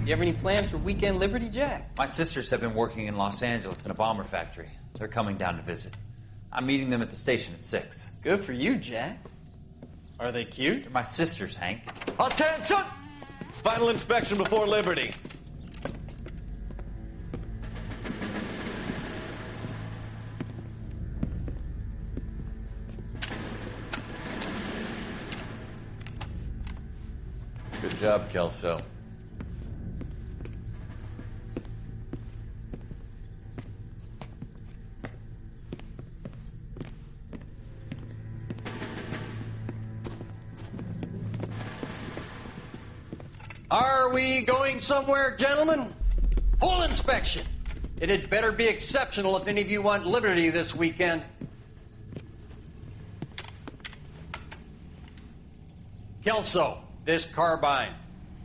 You have any plans for Weekend Liberty, Jack? My sisters have been working in Los Angeles in a bomber factory. They're coming down to visit. I'm meeting them at the station at 6. Good for you, Jack. Are they cute? They're my sisters, Hank. Attention! Final inspection before Liberty. Good job, Kelso. Are we going somewhere, gentlemen? Full inspection. It had better be exceptional if any of you want liberty this weekend. Kelso, this carbine.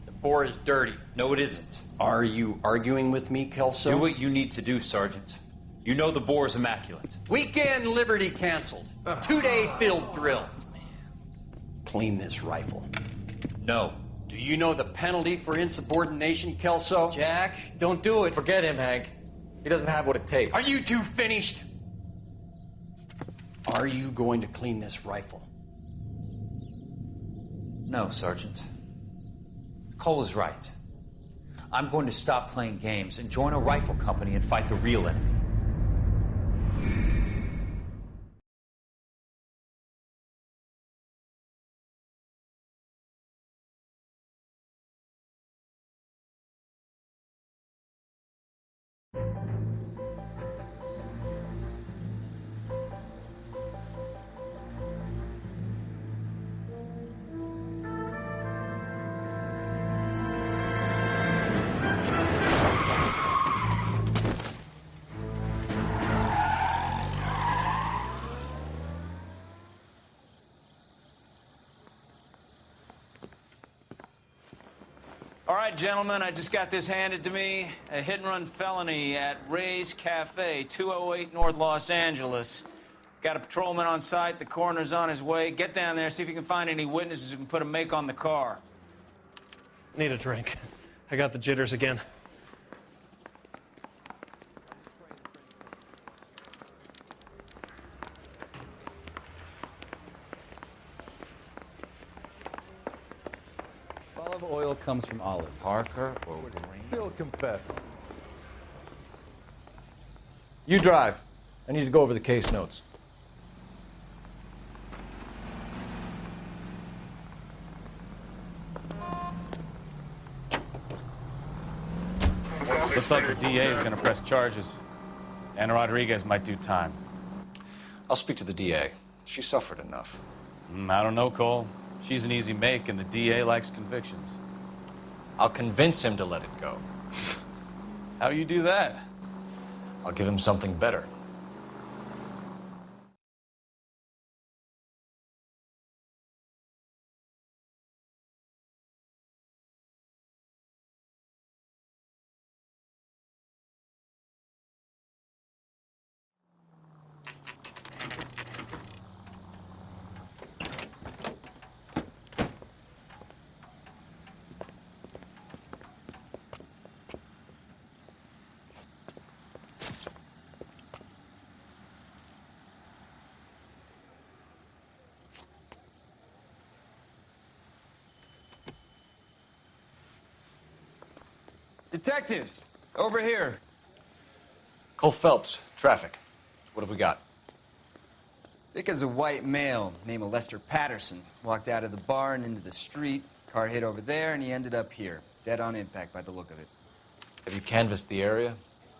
The bore is dirty. No, it isn't. Are you arguing with me, Kelso? Do what you need to do, Sergeant. You know the bore's immaculate. Weekend liberty canceled. 2-day field drill. Clean this rifle. No. Do you know the penalty for insubordination, Kelso? Jack, don't do it. Forget him, Hank. He doesn't have what it takes. Are you two finished? Are you going to clean this rifle? No, Sergeant. Cole is right. I'm going to stop playing games and join a rifle company and fight the real enemy. All right, gentlemen, I just got this handed to me. A hit-and-run felony at Ray's Cafe, 208 North Los Angeles. Got a patrolman on site. The coroner's on his way. Get down there, see if you can find any witnesses who can put a make on the car. Need a drink. I got the jitters again. Olive oil comes from olives. Parker or Still confess. You drive. I need to go over the case notes. Looks like the DA is going to press charges. Anna Rodriguez might do time. I'll speak to the DA. She suffered enough. I don't know, Cole. She's an easy make, and the DA likes convictions. I'll convince him to let it go. How do you do that? I'll give him something better. Detectives, over here. Cole Phelps, traffic. What have we got? Thick as a white male named Lester Patterson. Walked out of the bar and into the street. Car hit over there, and he ended up here. Dead on impact by the look of it. Have you canvassed the area?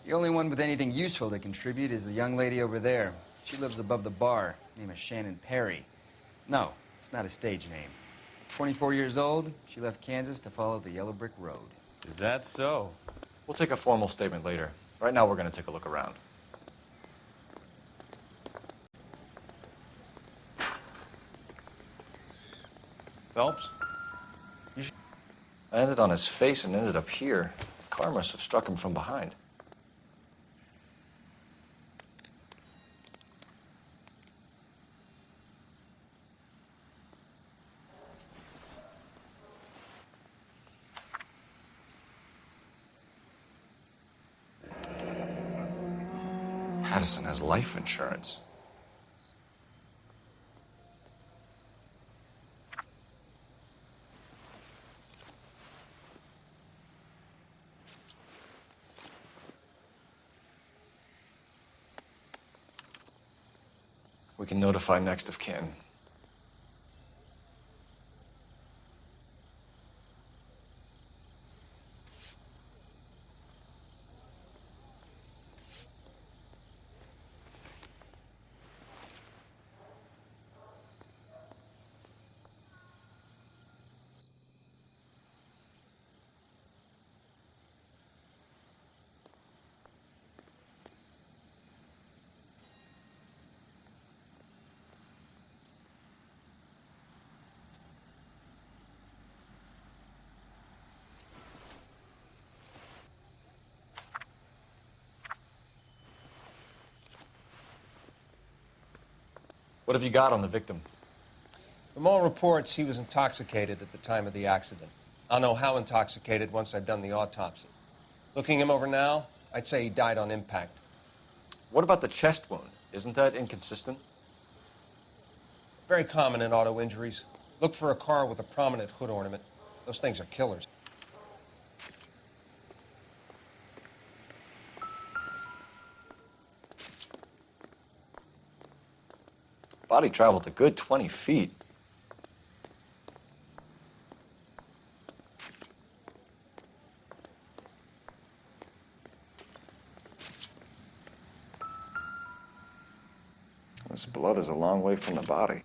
The only one with anything useful to contribute is the young lady over there. She lives above the bar. Name is Shannon Perry. No, it's not a stage name. 24 years old, she left Kansas to follow the Yellow Brick Road. Is that so? We'll take a formal statement later. Right now, we're going to take a look around. Phelps? I landed on his face and ended up here. The car must have struck him from behind. Addison has life insurance. We can notify next of kin. What have you got on the victim? From all reports, he was intoxicated at the time of the accident. I'll know how intoxicated once I've done the autopsy. Looking him over now, I'd say he died on impact. What about the chest wound? Isn't that inconsistent? Very common in auto injuries. Look for a car with a prominent hood ornament. Those things are killers. Body traveled a good 20 feet. This blood is a long way from the body.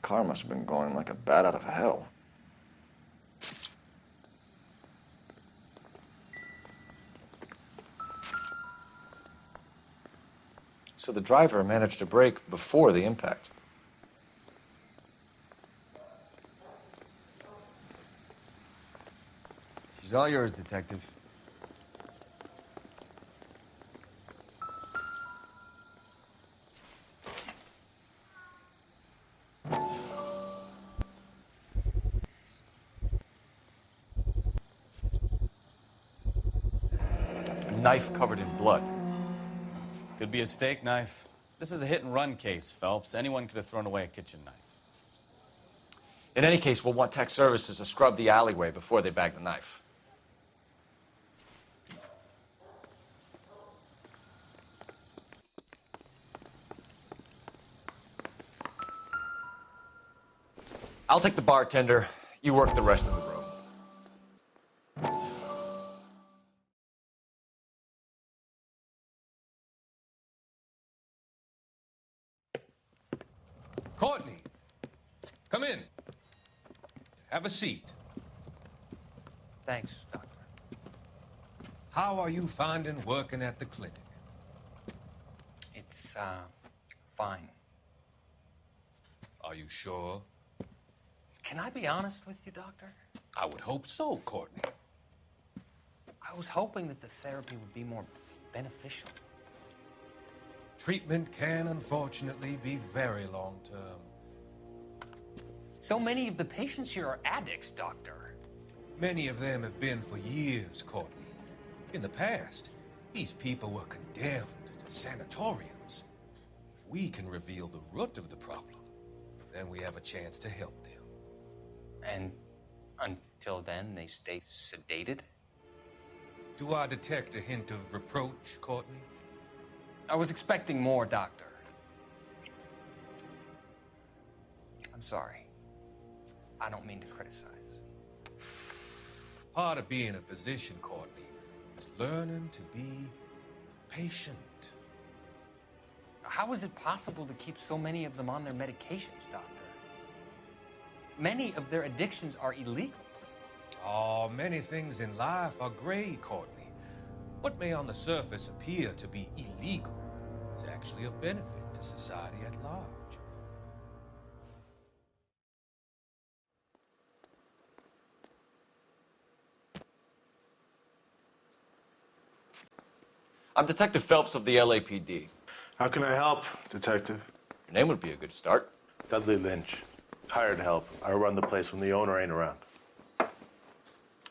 Car must have been going like a bat out of hell. So the driver managed to brake before the impact. She's all yours, Detective. A knife covered in blood. Could be a steak knife. This is a hit-and-run case, Phelps. Anyone could have thrown away a kitchen knife. In any case, we'll want tech services to scrub the alleyway before they bag the knife. I'll take the bartender. You work the rest of the room. Courtney, come in. Have a seat. Thanks, Doctor. How are you finding working at the clinic? It's, fine. Are you sure? Can I be honest with you, Doctor? I would hope so, Courtney. I was hoping that the therapy would be more beneficial. Treatment can, unfortunately, be very long-term. So many of the patients here are addicts, Doctor. Many of them have been for years, Courtney. In the past, these people were condemned to sanatoriums. If we can reveal the root of the problem, then we have a chance to help them. And until then, they stay sedated? Do I detect a hint of reproach, Courtney? I was expecting more, Doctor. I'm sorry. I don't mean to criticize. Part of being a physician, Courtney, is learning to be patient. How is it possible to keep so many of them on their medications, Doctor? Many of their addictions are illegal. Oh, many things in life are gray, Courtney. What may on the surface appear to be illegal is actually of benefit to society at large. I'm Detective Phelps of the LAPD. How can I help, Detective? Your name would be a good start. Dudley Lynch. Hired help. I run the place when the owner ain't around.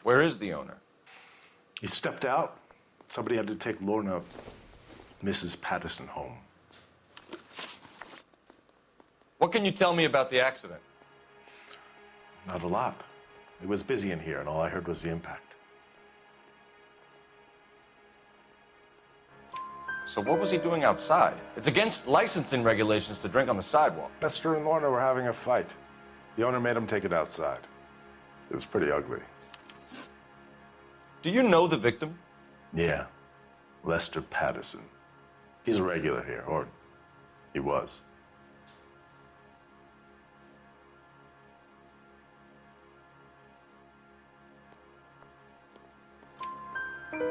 Where is the owner? He stepped out. Somebody had to take Lorna. Mrs. Patterson home. What can you tell me about the accident? Not a lot. It was busy in here, and all I heard was the impact. So what was he doing outside? It's against licensing regulations to drink on the sidewalk. Lester and Lorna were having a fight. The owner made him take it outside. It was pretty ugly. Do you know the victim? Yeah. Lester Patterson. He's a regular here, or he was.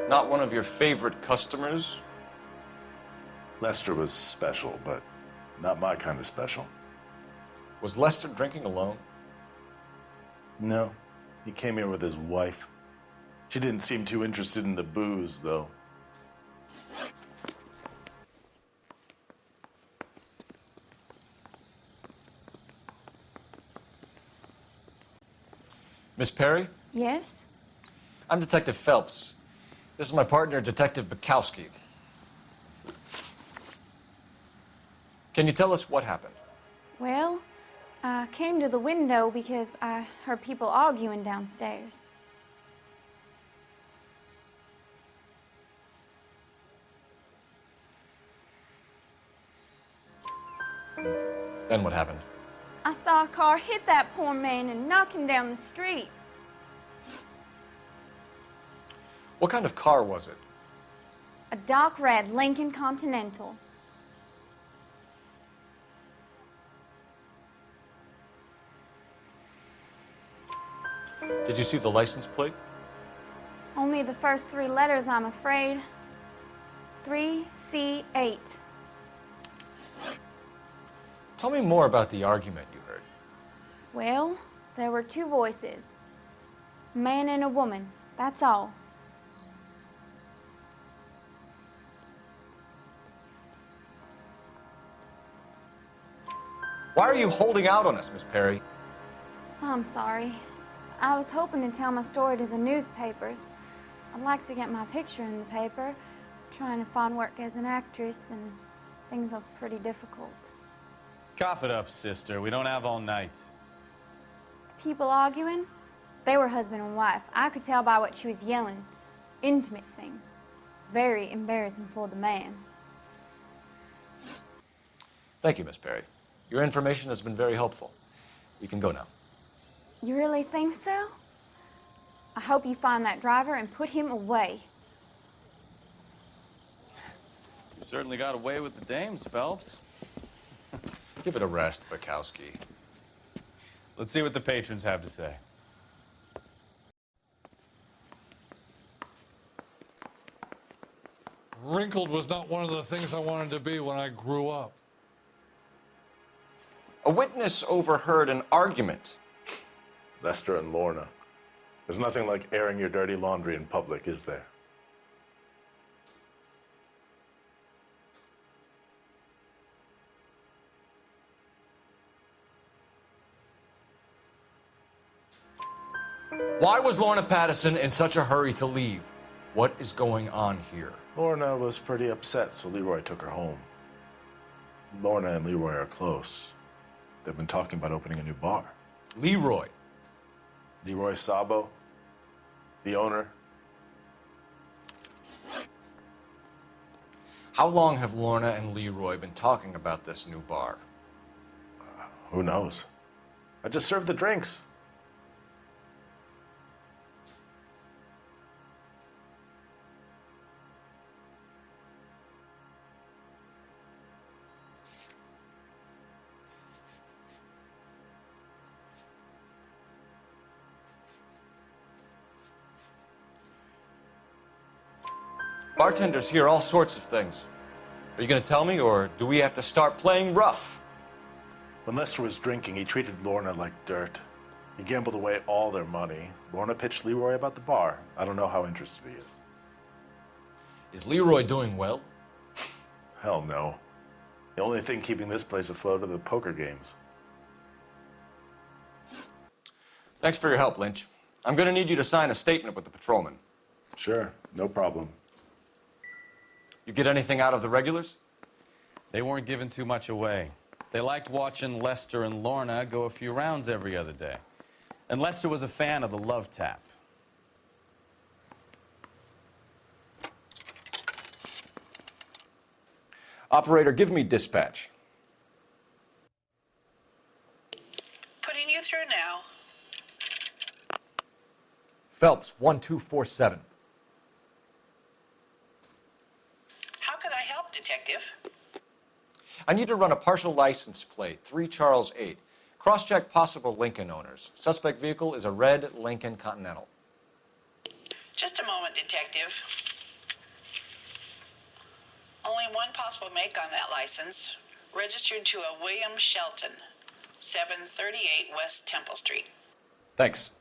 Not one of your favorite customers? Lester was special, but not my kind of special. Was Lester drinking alone? No. He came here with his wife. She didn't seem too interested in the booze, though. Miss Perry? Yes? I'm Detective Phelps. This is my partner, Detective Bukowski. Can you tell us what happened? Well, I came to the window because I heard people arguing downstairs. Then what happened? I saw a car hit that poor man and knock him down the street. What kind of car was it? A dark red Lincoln Continental. Did you see the license plate? Only the first 3 letters, I'm afraid. 3C8. Tell me more about the argument you heard. Well, there were 2 voices. A man and a woman, that's all. Why are you holding out on us, Miss Perry? I'm sorry. I was hoping to tell my story to the newspapers. I'd like to get my picture in the paper. Trying to find work as an actress, and things are pretty difficult. Cough it up, sister. We don't have all night. The people arguing, they were husband and wife. I could tell by what she was yelling. Intimate things. Very embarrassing for the man. Thank you, Miss Perry. Your information has been very helpful. You can go now. You really think so? I hope you find that driver and put him away. You certainly got away with the dames, Phelps. Give it a rest, Bukowski. Let's see what the patrons have to say. Wrinkled was not one of the things I wanted to be when I grew up. A witness overheard an argument. Lester and Lorna. There's nothing like airing your dirty laundry in public, is there? Why was Lorna Patterson in such a hurry to leave? What is going on here? Lorna was pretty upset, so Leroy took her home. Lorna and Leroy are close. They've been talking about opening a new bar. Leroy? Leroy Sabo, the owner. How long have Lorna and Leroy been talking about this new bar? Who knows? I just served the drinks. Bartenders hear all sorts of things. Are you going to tell me, or do we have to start playing rough? When Lester was drinking, he treated Lorna like dirt. He gambled away all their money. Lorna pitched Leroy about the bar. I don't know how interested he is. Is Leroy doing well? Hell no. The only thing keeping this place afloat are the poker games. Thanks for your help, Lynch. I'm going to need you to sign a statement with the patrolman. Sure, no problem. You get anything out of the regulars? They weren't giving too much away. They liked watching Lester and Lorna go a few rounds every other day. And Lester was a fan of the love tap. Operator, give me dispatch. Putting you through now. Phelps, 1247. How could I help, Detective? I need to run a partial license plate, 3 Charles 8. Cross-check possible Lincoln owners. Suspect vehicle is a red Lincoln Continental. Just a moment, Detective. Only one possible make on that license. Registered to a William Shelton, 738 West Temple Street. Thanks.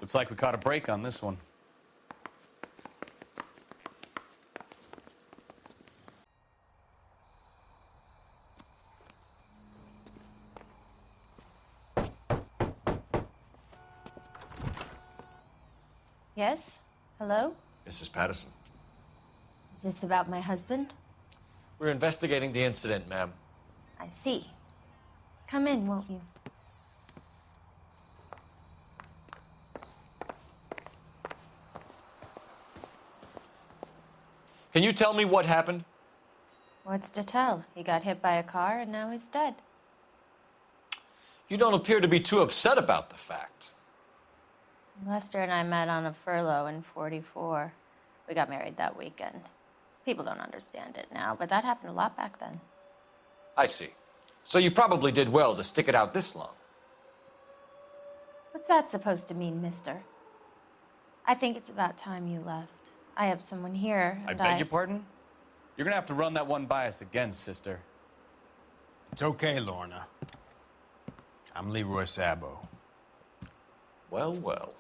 Looks like we caught a break on this one. Yes? Hello? Mrs. Patterson. Is this about my husband? We're investigating the incident, ma'am. I see. Come in, won't you? Can you tell me what happened? What's to tell? He got hit by a car and now he's dead. You don't appear to be too upset about the fact. Lester and I met on a furlough in '44. We got married that weekend. People don't understand it now, but that happened a lot back then. I see. So you probably did well to stick it out this long. What's that supposed to mean, mister? I think it's about time you left. I have someone here, I and beg your pardon? You're gonna have to run that one by us again, sister. It's okay, Lorna. I'm Leroy Sabo. Well, well.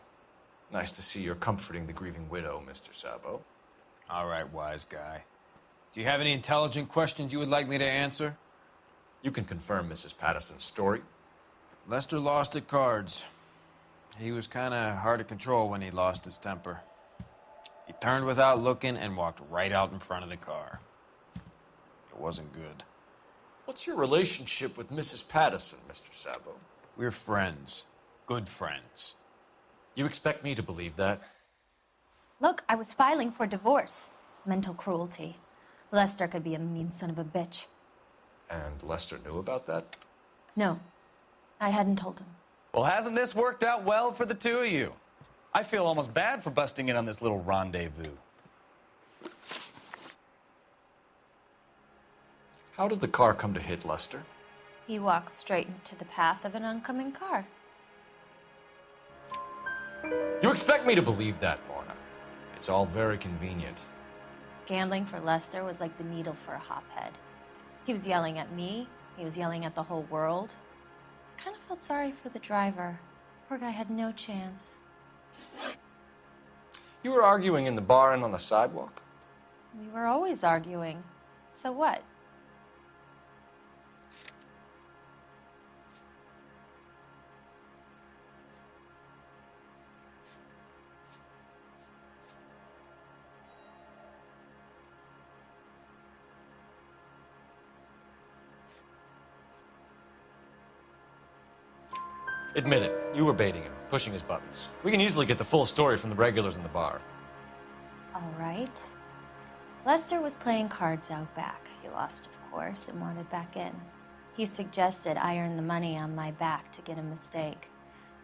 Nice to see you're comforting the grieving widow, Mr. Sabo. All right, wise guy. Do you have any intelligent questions you would like me to answer? You can confirm Mrs. Patterson's story. Lester lost at cards. He was kind of hard to control when he lost his temper. He turned without looking and walked right out in front of the car. It wasn't good. What's your relationship with Mrs. Patterson, Mr. Sabo? We're friends. Good friends. You expect me to believe that? Look, I was filing for divorce. Mental cruelty. Lester could be a mean son of a bitch. And Lester knew about that? No, I hadn't told him. Well, hasn't this worked out well for the two of you? I feel almost bad for busting in on this little rendezvous. How did the car come to hit Lester? He walked straight into the path of an oncoming car. You expect me to believe that, Lorna? It's all very convenient. Gambling for Lester was like the needle for a hophead. He was yelling at me. He was yelling at the whole world. I kind of felt sorry for the driver. Poor guy had no chance. You were arguing in the bar and on the sidewalk? We were always arguing. So what? Admit it, you were baiting him, pushing his buttons. We can easily get the full story from the regulars in the bar. All right. Lester was playing cards out back. He lost, of course, and wanted back in. He suggested I earn the money on my back to get a mistake.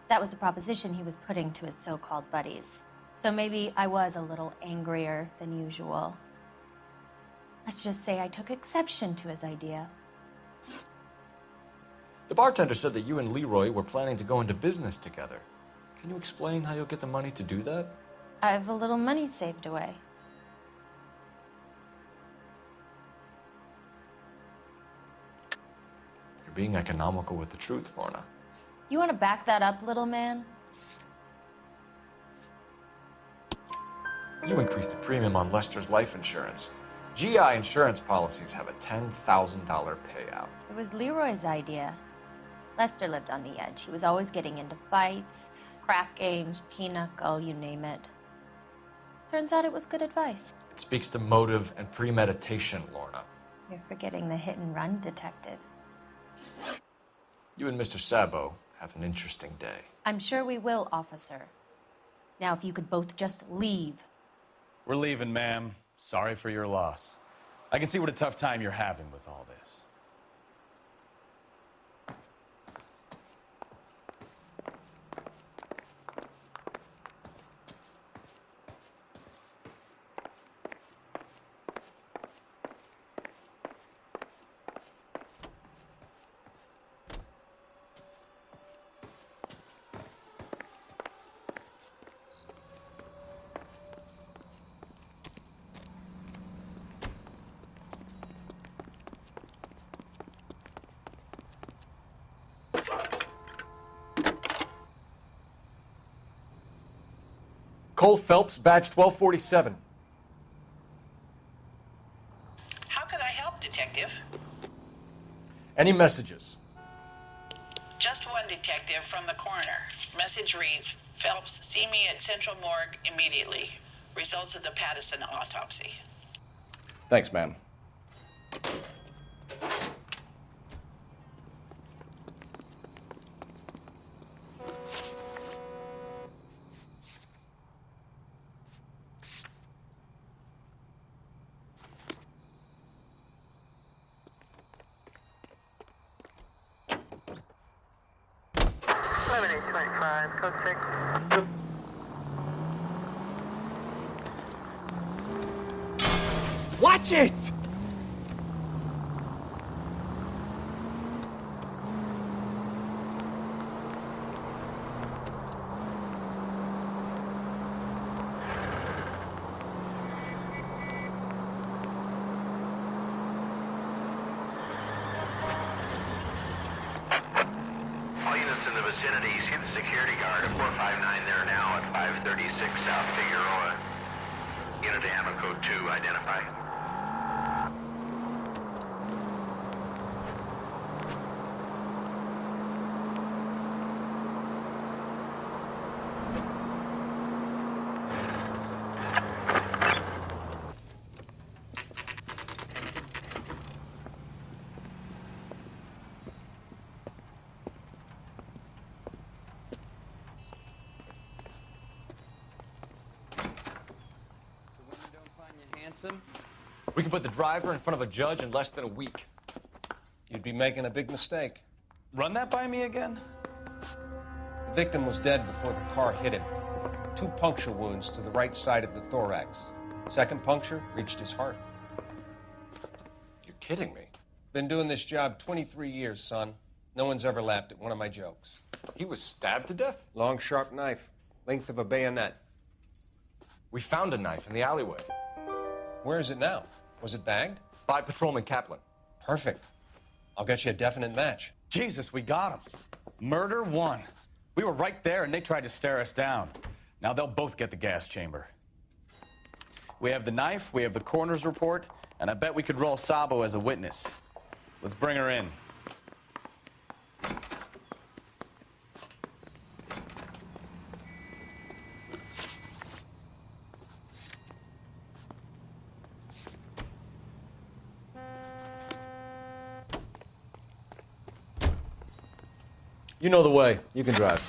That was the proposition he was putting to his so-called buddies. So maybe I was a little angrier than usual. Let's just say I took exception to his idea. The bartender said that you and Leroy were planning to go into business together. Can you explain how you'll get the money to do that? I have a little money saved away. You're being economical with the truth, Lorna. You want to back that up, little man? You increased the premium on Lester's life insurance. GI insurance policies have a $10,000 payout. It was Leroy's idea. Lester lived on the edge. He was always getting into fights, crap games, pinochle, you name it. Turns out it was good advice. It speaks to motive and premeditation, Lorna. You're forgetting the hit-and-run detective. You and Mr. Sabo have an interesting day. I'm sure we will, officer. Now, if you could both just leave. We're leaving, ma'am. Sorry for your loss. I can see what a tough time you're having with all this. Cole Phelps, badge 1247. How could I help, Detective? Any messages? Just one detective from the coroner. Message reads, Phelps, see me at Central Morgue immediately. Results of the Pattison autopsy. Thanks, ma'am. Watch it! All units in the vicinity, see the security guard at 459 there now at 536 South Figueroa. Unit to Ammo Code 2, identify. We can put the driver in front of a judge in less than a week. You'd be making a big mistake. Run that by me again? The victim was dead before the car hit him. 2 puncture wounds to the right side of the thorax. Second puncture reached his heart. You're kidding me. Been doing this job 23 years, son. No one's ever laughed at one of my jokes. He was stabbed to death? Long, sharp knife. Length of a bayonet. We found a knife in the alleyway. Where is it now? Was it bagged? By Patrolman Kaplan. Perfect. I'll get you a definite match. Jesus, we got him. Murder 1. We were right there and they tried to stare us down. Now they'll both get the gas chamber. We have the knife, we have the coroner's report, and I bet we could roll Sabo as a witness. Let's bring her in. You know the way. You can drive.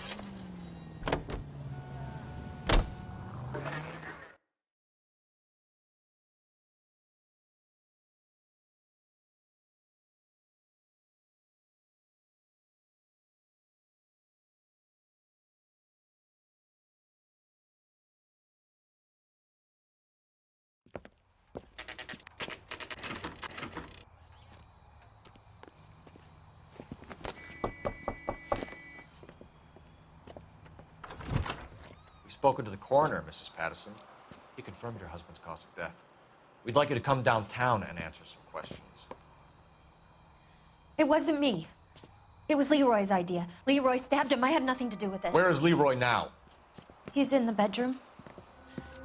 Spoken to the coroner, Mrs. Pattison. He confirmed your husband's cause of death. We'd like you to come downtown and answer some questions. It wasn't me. It was Leroy's idea. Leroy stabbed him. I had nothing to do with it. Where is Leroy now? He's in the bedroom.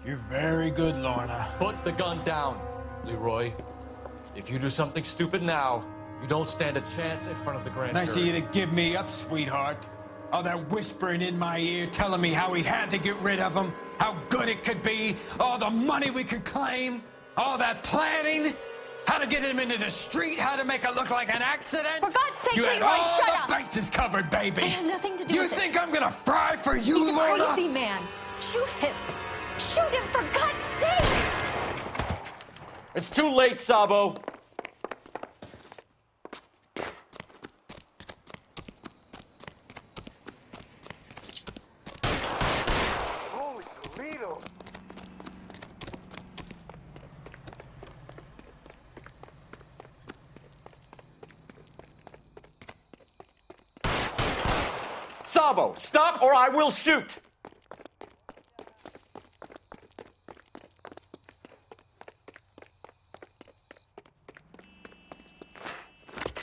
You're very good, Lorna. Put the gun down, Leroy. If you do something stupid now, you don't stand a chance in front of the grand jury. Nice of you to give me up, sweetheart. Oh, they're whispering in my ear, telling me how he had to get rid of him, how good it could be, all the money we could claim, all that planning, how to get him into the street, how to make it look like an accident. For God's sake, you had Leroy, all shut the up. bases covered, baby. I have nothing to do you with it. think I'm gonna fry for you, He's a Lorna? crazy man. Shoot him. Shoot him, for God's sake. It's too late, Sabo. Holy Toledo! Sabo, stop or I will shoot.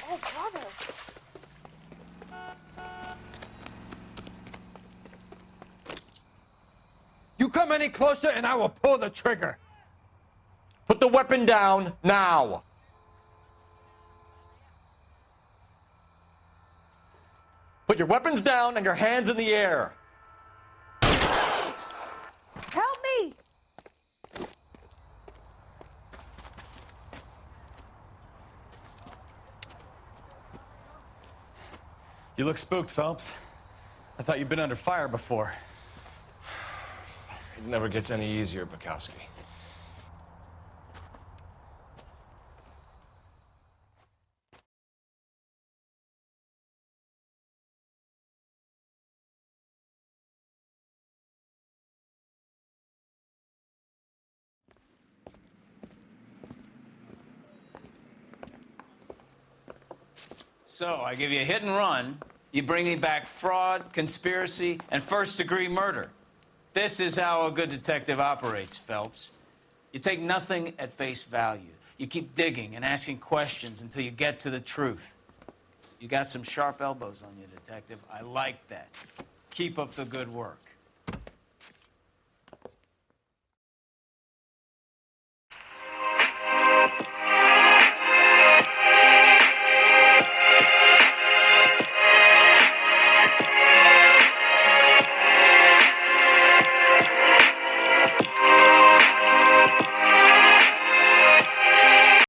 Oh, brother! You come any closer and I will pull the trigger. Put the weapon down now. Put your weapons down and your hands in the air. Help me! You look spooked, Phelps. I thought you'd been under fire before. It never gets any easier, Bukowski. So, I give you a hit and run. You bring me back fraud, conspiracy, and first-degree murder. This is how a good detective operates, Phelps. You take nothing at face value. You keep digging and asking questions until you get to the truth. You got some sharp elbows on you, detective. I like that. Keep up the good work.